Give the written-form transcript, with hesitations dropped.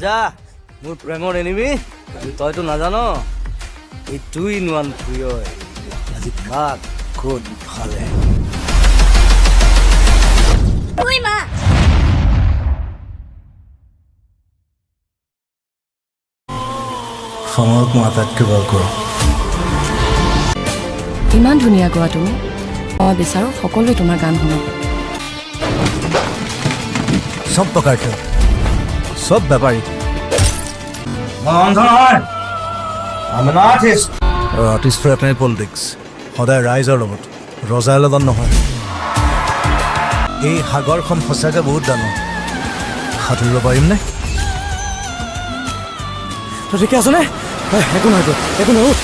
যা মোৰ প্ৰেমৰ এনিমি তইতো নাজানো এই 2-in-1 প্ৰিয় আজি কাক ক'ত ফালে সময়ক মই আটাইতকৈ ভাল কৰোঁ ইমান ধুনীয়া গোৱা তুমি মই বিচাৰোঁ সকলোৱে তোমাৰ গান শুনক চব টকাৰ খেল চব বেপাৰী আৰ্টিষ্ট ফৰ এটাই পলিটিক্স সদায় ৰাইজৰ লগত ৰজাৰ লগত নহয় এই সাগৰখন সঁচাকৈ বহুত ডাঙৰ সাঁতুৰিব পাৰিমনে তই ঠিকে আছনে একো নহয় একো নহয়